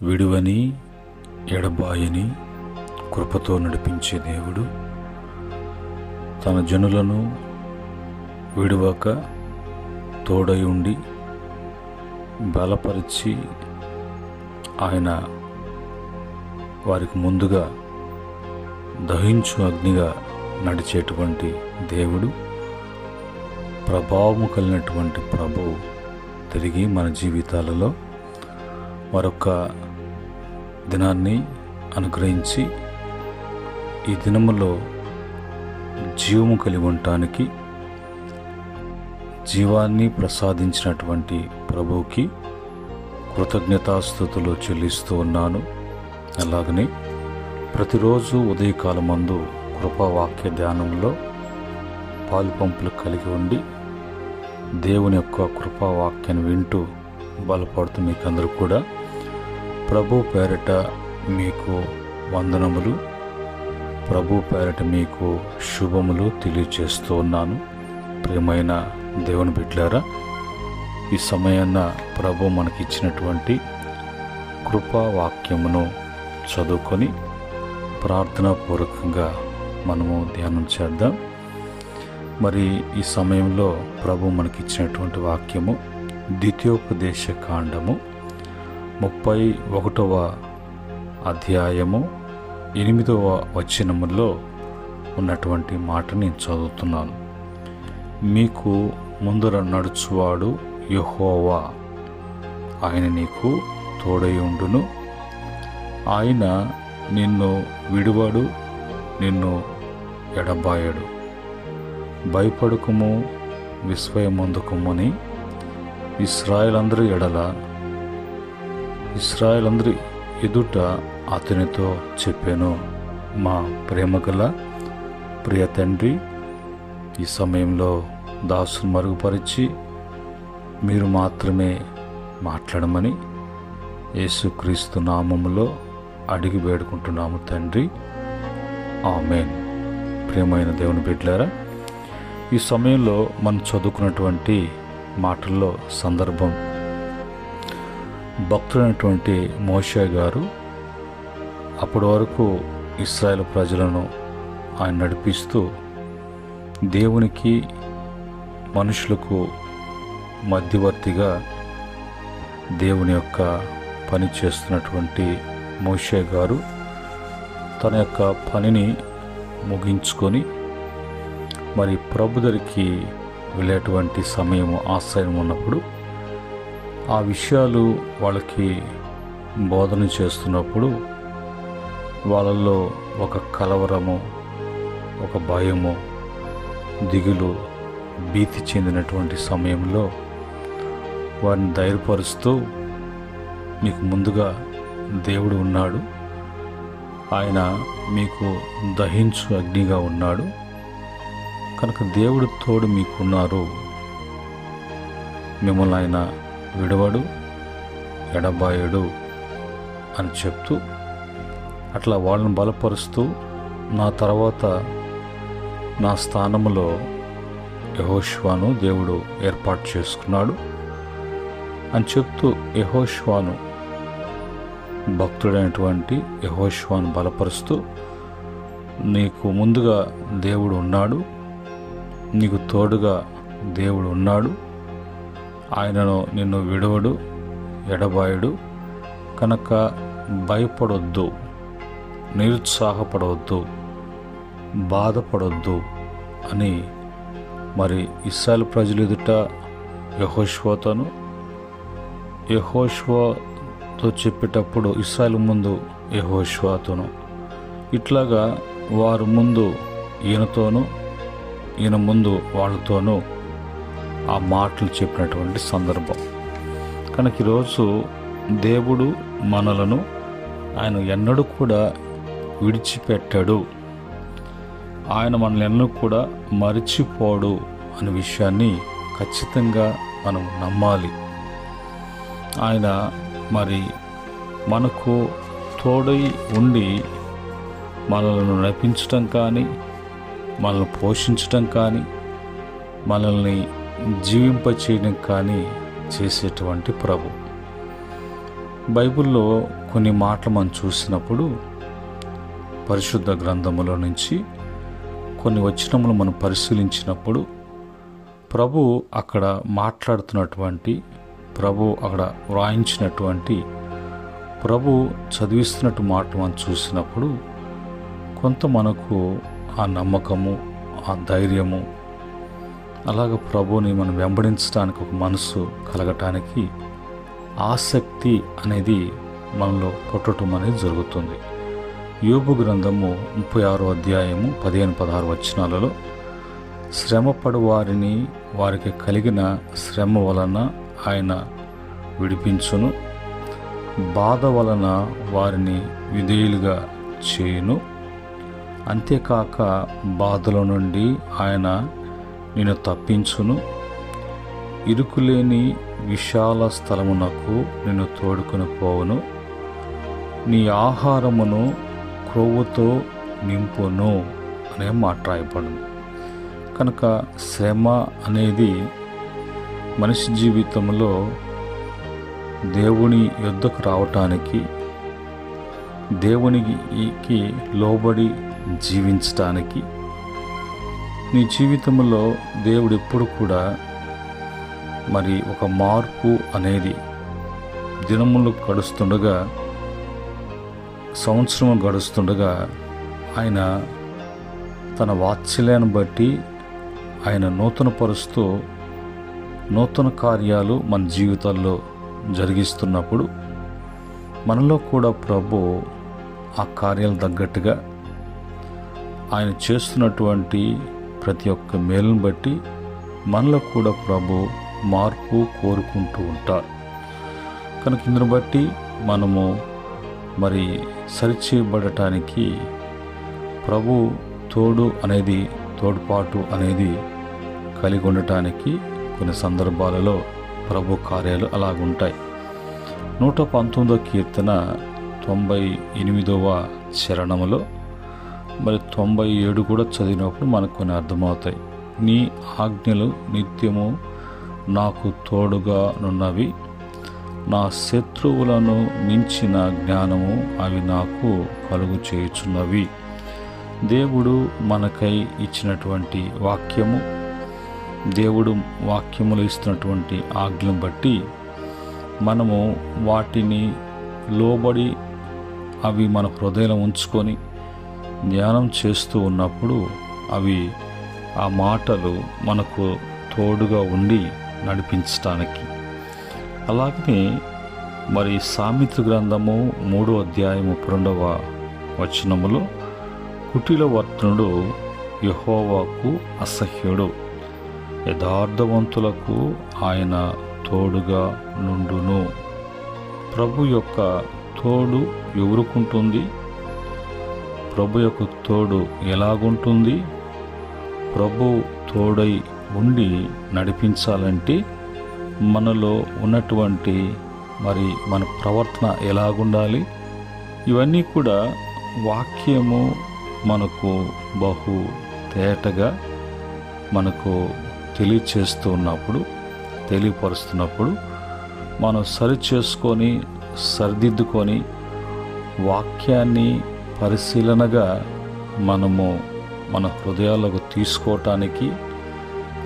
విడువని ఎడబాయని కృపతో నడిపించే దేవుడు తన జనులను విడువక తోడై ఉండి బలపరిచి ఆయన వారికి ముందుగా దహించు అగ్నిగా నడిచేటువంటి దేవుడు, ప్రభావము కలిగినటువంటి ప్రభువు తిరిగి మన జీవితాలలో మరొక దినాన్ని అనుగ్రహించి ఈ దినములో జీవము కలిగి ఉండటానికి జీవాన్ని ప్రసాదించినటువంటి ప్రభువుకి కృతజ్ఞతాస్తుతులు చెల్లిస్తూ ఉన్నాను. అలాగనే ప్రతిరోజు ఉదయకాలమందు కృపావాక్య ధ్యానంలో పాలుపంపులు కలిగి ఉండి దేవుని యొక్క కృపావాక్యాన్ని వింటూ బలపడుతూ మీకందరూ కూడా ప్రభు పేరట మీకు వందనములు, ప్రభు పేరట మీకు శుభములు తెలియజేస్తూ ఉన్నాను. ప్రియమైన దేవుని బిడ్డలారా, ఈ సమయాన్న ప్రభు మనకిచ్చినటువంటి కృపావాక్యమును చదువుకొని ప్రార్థనాపూర్వకంగా మనము ధ్యానం చేద్దాం. మరి ఈ సమయంలో ప్రభు మనకిచ్చినటువంటి వాక్యము ద్వితీయోపదేశ కాండము 31వ అధ్యాయము 8వ వచనములో ఉన్నటువంటి మాట నేను చదువుతున్నాను. మీకు ముందర నడుచువాడు యెహోవా, ఆయన నీకు తోడై ఉండును, ఆయన నిన్ను విడువడు, నిన్ను ఎడబాయడు. భయపడుకుము, విస్మయమందుకుమని ఇశ్రాయేలందరి ఎదుట అతనితో చెప్పాను. మా ప్రేమగల ప్రియ తండ్రి, ఈ సమయంలో దాసును మరుగుపరిచి మీరు మాత్రమే మాట్లాడమని యేసుక్రీస్తు నామములో అడిగి వేడుకుంటున్నాము తండ్రి, ఆమేన్. ప్రియమైన దేవుని బిడ్డలారా, ఈ సమయంలో మనం చదువుకున్నటువంటి మాటల్లో సందర్భం భక్తుడైనటువంటి మోషే గారు అప్పటి వరకు ఇశ్రాయేల్ ప్రజలను ఆయన నడిపిస్తూ దేవునికి మనుషులకు మధ్యవర్తిగా దేవుని యొక్క పని చేస్తున్నటువంటి మోషే గారు తన యొక్క పనిని ముగించుకొని మరి ప్రభు దగ్గరికి వెళ్ళేటువంటి సమయము ఆశ్రయం ఉన్నప్పుడు ఆ విషయాలు వాళ్ళకి బోధన చేస్తున్నప్పుడు వాళ్ళల్లో ఒక కలవరము, ఒక భయము, దిగులు, భీతి చెందినటువంటి సమయంలో వారిని ధైర్యపరుస్తూ మీకు ముందుగా దేవుడు ఉన్నాడు, ఆయన మీకు దహించు అగ్నిగా ఉన్నాడు కనుక దేవుడు తోడు మీకున్నారు, మిమ్మల్ని ఆయన విడవడు, ఎడబాయడు అని చెప్తూ అట్లా వాళ్ళని బలపరుస్తూ నా తర్వాత నా స్థానంలో యెహోషువను దేవుడు ఏర్పాటు చేసుకున్నాడు అని చెప్తూ యెహోషువను, భక్తుడైనటువంటి యెహోషువను బలపరుస్తూ నీకు ముందుగా దేవుడు ఉన్నాడు, నీకు తోడుగా దేవుడు ఉన్నాడు, ఆయనను నిన్ను విడవడు, ఎడబాయడు కనుక భయపడొద్దు, నిరుత్సాహపడవద్దు, బాధపడొద్దు అని మరి ఇశ్రాయేలు ప్రజలు ఎదుట యెహోషువతో చెప్పేటప్పుడు ఇశ్రాయేలు ముందు యెహోషువతోను, ఇట్లాగా వారు ముందు ఈయనతోనూ ఈయన ముందు వాళ్ళతోనూ ఆ మాటలు చెప్పినటువంటి సందర్భం. కనుక ఈరోజు దేవుడు మనలను ఆయన ఎన్నడూ కూడా విడిచిపెట్టాడు, ఆయన మనల్ని ఎన్నడూ కూడా మరిచిపోడు అనే విషయాన్ని ఖచ్చితంగా మనం నమ్మాలి. ఆయన మరి మనకు తోడై ఉండి మనల్ని నడిపించటం కానీ, మనల్ని పోషించటం కానీ, మనల్ని జీవింపచేయడం కానీ చేసేటువంటి ప్రభు. బైబిల్లో కొన్ని మాటలు మనం చూసినప్పుడు పరిశుద్ధ గ్రంథములో నుంచి కొన్ని వచనములు మనం పరిశీలించినప్పుడు ప్రభు అక్కడ మాట్లాడుతున్నటువంటి, ప్రభు అక్కడ వ్రాయించినటువంటి, ప్రభు చదివిస్తున్నట్టు మాటలు మనం చూసినప్పుడు కొంత మనకు ఆ నమ్మకము, ఆ ధైర్యము, అలాగ ప్రభుని మనం వెంబడించడానికి ఒక మనసు కలగటానికి ఆసక్తి అనేది మనలో పుట్టడం అనేది జరుగుతుంది. యోబు గ్రంథము 36వ అధ్యాయము 15-16 వచనాలలో శ్రమపడు వారిని వారికి కలిగిన శ్రమ వలన ఆయన విడిపించును, బాధ వలన వారిని విధేయులుగా చేయును, అంతేకాక బాధల నుండి ఆయన నిన్ను తప్పించును, ఇరుకులేని విశాల స్థలమునకు నిన్ను తోడుకొని పోవును, నీ ఆహారమును క్రొవ్వుతో నింపును అనే మాట రాయబడింది. కనుక శ్రమ అనేది మనిషి జీవితంలో దేవుని యొద్దకు రావటానికి, దేవునికి లోబడి జీవించటానికి, నీ జీవితంలో దేవుడు ఎప్పుడు కూడా మరి ఒక మార్పు అనేది దినములు గడుస్తుండగా, సంవత్సరం గడుస్తుండగా ఆయన తన వాత్సల్యాన్ని బట్టి ఆయన నూతనపరుస్తూ నూతన కార్యాలు మన జీవితాల్లో జరిగిస్తున్నప్పుడు మనలో కూడా ప్రభు ఆ కార్యాలు తగ్గట్టుగా ఆయన చేస్తున్నటువంటి ప్రతి ఒక్క మేలును బట్టి మనలో కూడా ప్రభు మార్పు కోరుకుంటూ ఉంటారు. కనుక ఇందును బట్టి మనము మరి సరిచేయబడటానికి ప్రభు తోడ్పాటు అనేది కలిగి ఉండటానికి కొన్ని సందర్భాలలో ప్రభు కార్యాలు అలాగుంటాయి. 119వ కీర్తన 98వ చరణములో మరి 97 కూడా చదివినప్పుడు మనకు కొన్ని అర్థమవుతాయి. నీ ఆజ్ఞలు నిత్యము నాకు తోడుగా నున్నవి, నా శత్రువులను మించిన జ్ఞానము అవి నాకు కలుగు చేయుచున్నవి. దేవుడు మనకై ఇచ్చినటువంటి వాక్యము, దేవుడు వాక్యములు ఇస్తున్నటువంటి ఆజ్ఞలను బట్టి మనము వాటిని లోబడి అవి మన హృదయంలో ఉంచుకొని ధ్యానం చేస్తూ ఉన్నప్పుడు అవి ఆ మాటలు మనకు తోడుగా ఉండి నడిపించటానికి. అలాగనే మరి సామెతల గ్రంథము 3వ అధ్యాయం 32వ వచనములో కుటిలవర్తనుడు యెహోవాకు అసహ్యుడు, యథార్థవంతులకు ఆయన తోడుగా నుండును. ప్రభు యొక్క తోడు ఎవరుకుంటుంది? ప్రభు యొక్క తోడు ఎలాగుంటుంది? ప్రభు తోడై ఉండి నడిపించాలంటే మనలో ఉన్నటువంటి మరి మన ప్రవర్తన ఎలాగుండాలి? ఇవన్నీ కూడా వాక్యము మనకు బహు తేటగా మనకు తెలియపరుస్తున్నప్పుడు మనం సరిచేసుకొని సరిదిద్దుకొని వాక్యాన్ని పరిశీలనగా మనము మన హృదయాలకు తీసుకోవటానికి,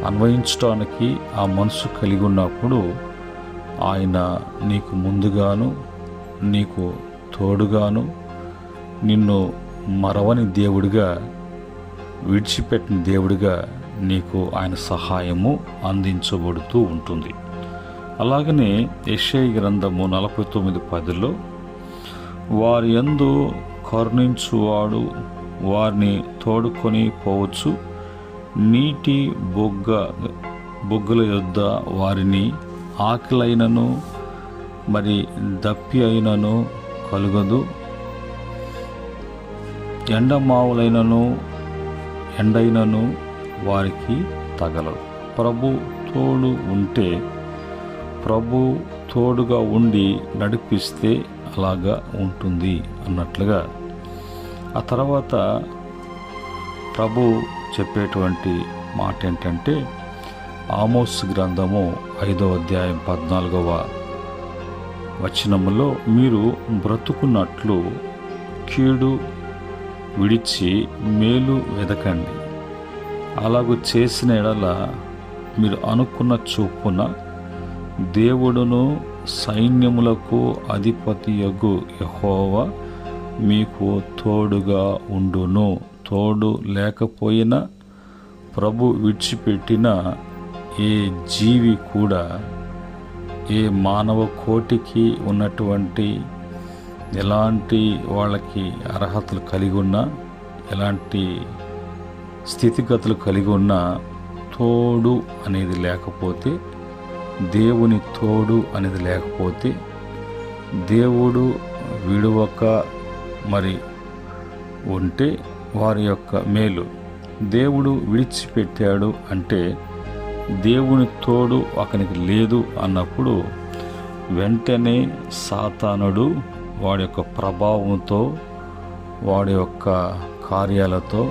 అన్వయించటానికి ఆ మనసు కలిగి ఉన్నప్పుడు ఆయన నీకు ముందుగాను, నీకు తోడుగాను, నిన్ను మరవని దేవుడిగా, విడిచిపెట్టిన దేవుడిగా నీకు ఆయన సహాయము అందించబడుతూ ఉంటుంది. అలాగనే యెషయా గ్రంథము 49:10లో వారి యందు కరుణించువాడు వారిని తోడుకొని పోవచ్చు, నీటి బొగ్గల యొద్ద వారిని ఆకలైనను మరి దప్పి అయినను కలుగదు, ఎండమావులైనను ఎండైనను వారికి తగలదు. ప్రభు తోడు ఉంటే, ప్రభు తోడుగా ఉండి నడిపిస్తే అలాగా ఉంటుంది అన్నట్లుగా. ఆ తర్వాత ప్రభు చెప్పేటువంటి మాట ఏంటంటే ఆమోస్ గ్రంథము 5వ అధ్యాయం 14వ వచనములో మీరు బ్రతుకున్నట్లు కీడు విడిచి మేలు వెదకండి. అలాగూ చేసిన ఎడల మీరు అనుకున్న చొప్పున దేవుడును సైన్యములకు అధిపతియగు యెహోవా మీకు తోడుగా ఉండును. తోడు లేకపోయినా ప్రభు విడిచిపెట్టిన ఏ జీవి కూడా, ఏ మానవ కోటికి ఉన్నటువంటి ఎలాంటి వాళ్ళకి అర్హతలు కలిగి ఉన్నా, ఎలాంటి స్థితిగతులు కలిగి ఉన్నా, తోడు అనేది లేకపోతే, దేవుని తోడు అనేది లేకపోతే, దేవుడు విడువక మరి ఉంటే వారి యొక్క మేలు, దేవుడు విడిచిపెట్టాడు అంటే దేవుని తోడు అతనికి లేదు అన్నప్పుడు వెంటనే సాతానుడు వాడి యొక్క ప్రభావంతో, వాడి యొక్క కార్యాలతో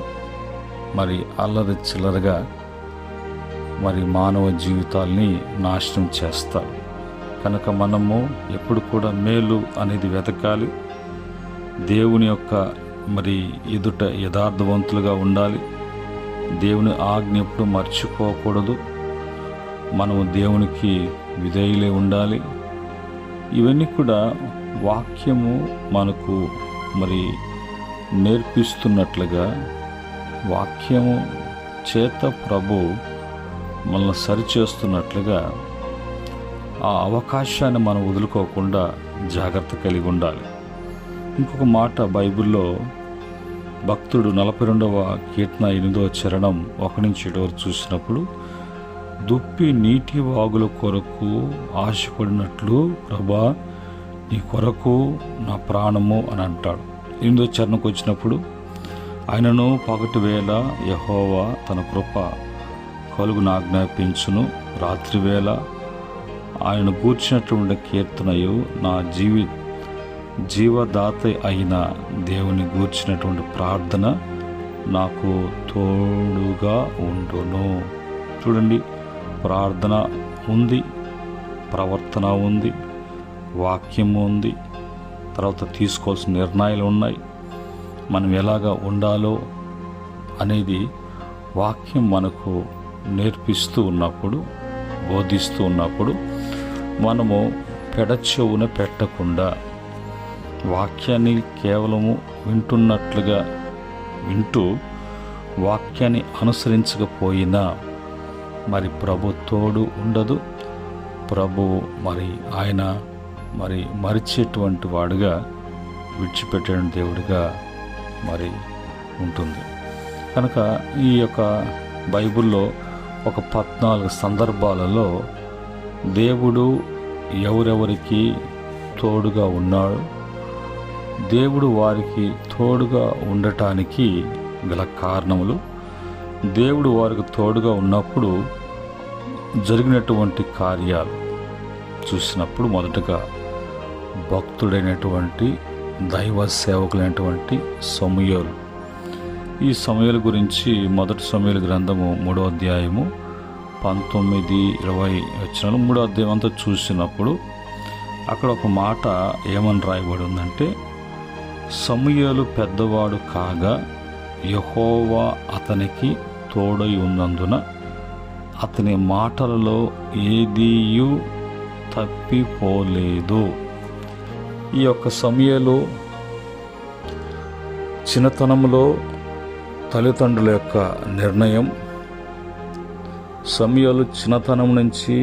మరి అల్లరి చిల్లరగా మరి మానవ జీవితాల్ని నాశనం చేస్తాడు. కనుక మనము ఎప్పుడు కూడా మేలు అనేది వెతకాలి. దేవుని యొక్క మరి ఎదుట యథార్థవంతులుగా ఉండాలి. దేవుని ఆజ్ఞ ఎప్పుడు మర్చిపోకూడదు. మనము దేవునికి విధేయులై ఉండాలి. ఇవన్నీ కూడా వాక్యము మనకు మరి నేర్పిస్తున్నట్లుగా, వాక్యము చేత ప్రభు మనల్ని సరిచేస్తున్నట్లుగా ఆ అవకాశాన్ని మనం వదులుకోకుండా జాగ్రత్త కలిగి ఉండాలి. ఇంకొక మాట బైబిల్లో భక్తుడు 42వ కీర్తన 8వ చరణం 1-7 వరకు చూసినప్పుడు, దుప్పి నీటి వాగుల కొరకు ఆశపడినట్లు ప్రభా నీ కొరకు నా ప్రాణము అని అంటాడు. 8వ చరణకు వచ్చినప్పుడు, ఆయనను పగటి వేళ యెహోవా తన కృప కలుగును ఆజ్ఞాపించును, రాత్రి వేళ ఆయన గూర్చినటువంటి కీర్తనయు నా జీవదాత అయిన దేవుని గూర్చినటువంటి ప్రార్థన నాకు తోడుగా ఉండును. చూడండి, ప్రార్థన ఉంది, ప్రవర్తన ఉంది, వాక్యము ఉంది, తర్వాత తీసుకోవాల్సిన నిర్ణయాలు ఉన్నాయి. మనం ఎలాగా ఉండాలో అనేది వాక్యం మనకు నేర్పిస్తూ ఉన్నప్పుడు, బోధిస్తూ ఉన్నప్పుడు మనము పెడచెవున పెట్టకుండా వాక్యాన్ని కేవలము వింటున్నట్లుగా వింటూ వాక్యాన్ని అనుసరించకపోయినా మరి ప్రభు తోడు ఉండదు. ప్రభు మరి ఆయన మరి మరిచేటువంటి వాడుగా, విడిచిపెట్టే దేవుడిగా మరి ఉంటుంది. కనుక ఈ యొక్క బైబిల్లో ఒక 14 సందర్భాలలో దేవుడు ఎవరెవరికి తోడుగా ఉన్నాడు, దేవుడు వారికి తోడుగా ఉండటానికి గల కారణములు, దేవుడు వారికి తోడుగా ఉన్నప్పుడు జరిగినటువంటి కార్యాలు చూసినప్పుడు, మొదటగా భక్తుడైనటువంటి దైవ సేవకులైనటువంటి సమూయేలు. ఈ సమూయేలు గురించి 1 సమూయేలు గ్రంథము 3వ అధ్యాయము 19-20 వచనాలు, 3వ అధ్యాయం అంతా చూసినప్పుడు అక్కడ ఒక మాట ఏమని రాయబడి ఉందంటే, సమూయేలు పెద్దవాడు కాగా యెహోవా అతనికి తోడై ఉన్నందున అతని మాటలలో ఏదీయూ తప్పిపోలేదు. ఈ యొక్క సమూయేలు చిన్నతనంలో తల్లిదండ్రుల యొక్క నిర్ణయం, సమూయేలు చిన్నతనం నుంచి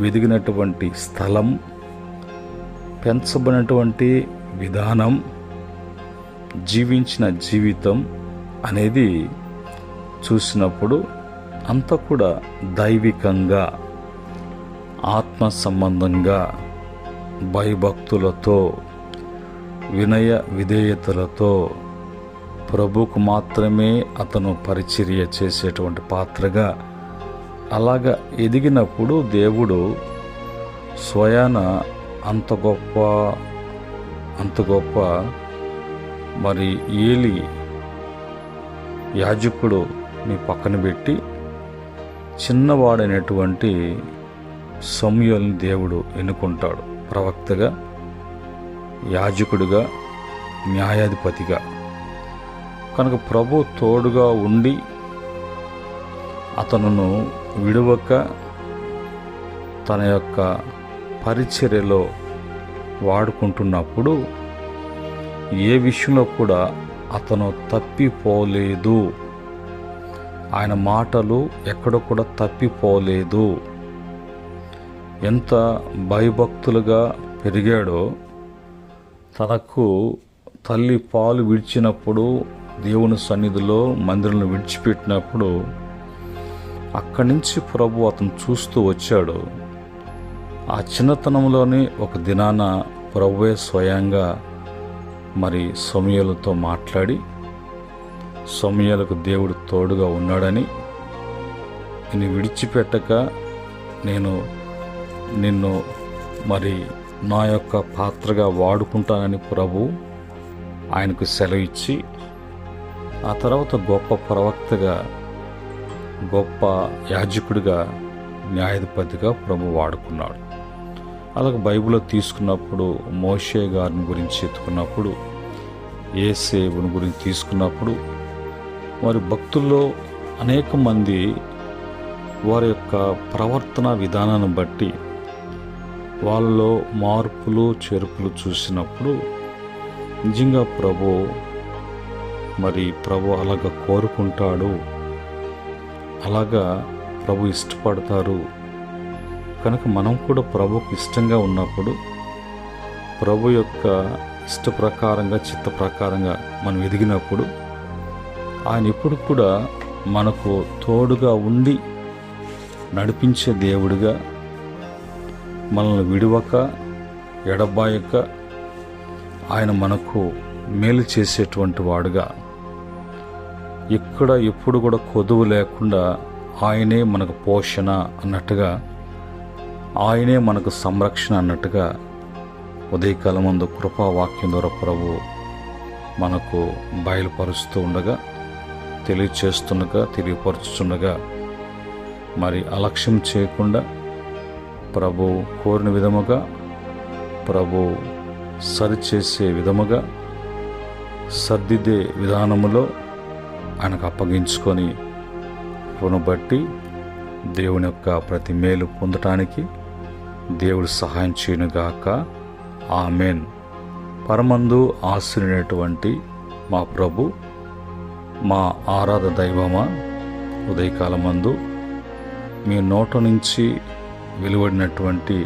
వెదిగినటువంటి స్థలం, పెంచబడినటువంటి విధానం, జీవించిన జీవితం అనేది చూసినప్పుడు అంతా కూడా దైవికంగా, ఆత్మ సంబంధంగా, భయభక్తులతో, వినయ విధేయతలతో ప్రభువుకు మాత్రమే అతను పరిచర్య చేసేటువంటి పాత్రగా అలాగా ఎదిగినప్పుడు దేవుడు స్వయాన అంత గొప్ప మరి ఏలి యాజకుడు మీ పక్కన పెట్టి చిన్నవాడైనటువంటి సమూయేలుని దేవుడు ఎన్నుకుంటాడు ప్రవక్తగా. యాజకుడిగా, న్యాయాధిపతిగా. కనుక ప్రభు తోడుగా ఉండి అతనును విడువక తన యొక్క పరిచర్యలో వాడుకుంటున్నప్పుడు ఏ విషయంలో కూడా అతను తప్పిపోలేదు. ఆయన మాటలు ఎక్కడ కూడా తప్పిపోలేదు. ఎంత భయభక్తులుగా పెరిగాడో, తనకు తల్లి పాలు విడిచినప్పుడు దేవుని సన్నిధిలో మందిరంలో విడిచిపెట్టినప్పుడు అక్కడి నుంచి ప్రభు అతను చూస్తూ వచ్చాడు. ఆ చిన్నతనంలోనే ఒక దినాన ప్రభువే స్వయంగా సమూయేలుతో మాట్లాడి, సమూయేలుకు దేవుడు తోడుగా ఉన్నాడని, నిన్ను విడిచిపెట్టక నేను నిన్ను నా యొక్క పాత్రగా వాడుకుంటానని ప్రభు ఆయనకు సెలవు ఇచ్చి, ఆ తర్వాత గొప్ప ప్రవక్తగా, గొప్ప యాజకుడిగా, న్యాయాధిపతిగా ప్రభు వాడుకున్నాడు. అలాగే బైబిల్లో తీసుకున్నప్పుడు మోషే గారిని గురించి ఎత్తుకున్నప్పుడు, యేసేపుని గురించి తీసుకున్నప్పుడు, భక్తుల్లో అనేక మంది వారి యొక్క ప్రవర్తన విధానాన్ని బట్టి వాళ్ళలో మార్పులు చేర్పులు చూసినప్పుడు నిజంగా ప్రభు అలాగా కోరుకుంటాడు, అలాగా ప్రభు ఇష్టపడతారు. కనుక మనం కూడా ప్రభుకు ఇష్టంగా ఉన్నప్పుడు, ప్రభు యొక్క ఇష్ట ప్రకారంగా, చిత్త ప్రకారంగా మనం ఎదిగినప్పుడు ఆయన ఎప్పుడు కూడా మనకు తోడుగా ఉండి నడిపించే దేవుడిగా, మనల్ని విడువక ఎడబాయక ఆయన మనకు మేలు చేసేటువంటి వాడుగా, ఎప్పుడు కూడా కొదువు లేకుండా ఆయనే మనకు పోషణ అన్నట్టుగా, ఆయనే మనకు సంరక్షణ అన్నట్టుగా ఉదయకాలం ముందు కృపావాక్యం ద్వారా ప్రభు మనకు బయలుపరుస్తూ ఉండగా, తెలియపరుచుతుండగా అలక్ష్యం చేయకుండా ప్రభు కోరిన విధముగా, ప్రభు సరిచేసే విధముగా, సర్దిద్దే విధానములో ఆయనకు అప్పగించుకొని బట్టి దేవుని యొక్క ప్రతి మేలు పొందటానికి దేవుడు సహాయం చేయనుగాక. ఆమెన్. పరమందు ఆశ్రయుడైనటువంటి మా ప్రభు, మా ఆరాధ దైవమా, ఉదయకాలమందు మీ నోట నుంచి వెలువడినటువంటి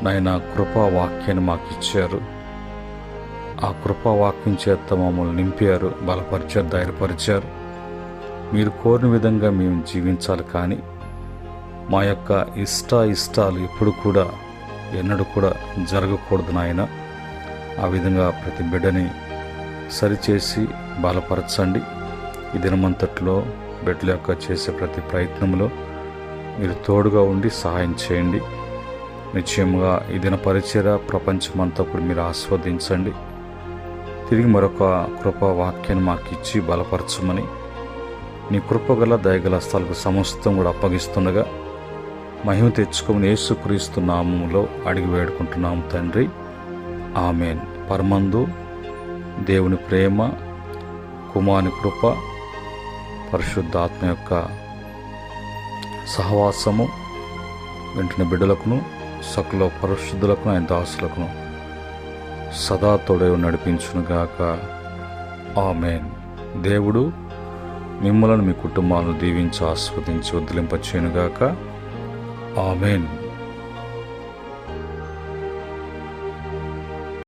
నాయన కృపావాక్యాన్ని మాకు ఇచ్చారు. ఆ కృపావాక్యం చేత మమ్మల్ని నింపారు, బలపరిచారు, ధైర్యపరిచారు. మీరు కోరిన విధంగా మేము జీవించాలి, కానీ మా యొక్క ఇష్టాలు ఎప్పుడు కూడా ఎన్నడూ కూడా జరగకూడదు నాయన. ఆ విధంగా ప్రతి బిడ్డని సరిచేసి బలపరచండి. ఈ దినమంతట్లో బిడ్డల యొక్క చేసే ప్రతి ప్రయత్నంలో మీరు తోడుగా ఉండి సహాయం చేయండి. నిశ్చయముగా ఈ దిన పరిచర్య ప్రపంచమంతా కూడా మీరు ఆస్వాదించండి. తిరిగి మరొక కృపా వాక్యాన్ని మాకు ఇచ్చి బలపరచమని నీ కృపగల దయగల స్థలకు సమస్తం కూడా అప్పగిస్తుండగా మహిమ తెచ్చుకోమని యేసుక్రీస్తు నామములో అడిగి వేడుకుంటున్నాము తండ్రి. ఆమెన్. పరమందు దేవుని ప్రేమ, కుమారుని కృప, పరిశుద్ధాత్మ యొక్క సహవాసము వెంటనే బిడ్డలకును, సకల పరిశుద్ధులకును, ఆయన దాసులకును సదా తోడై నడిపించునుగాక. ఆమెన్. దేవుడు మిమ్మలను, మీ కుటుంబాలను దీవించి ఆస్వాదించి ఉద్ధరింపచేయునుగాక. ఆమెన్.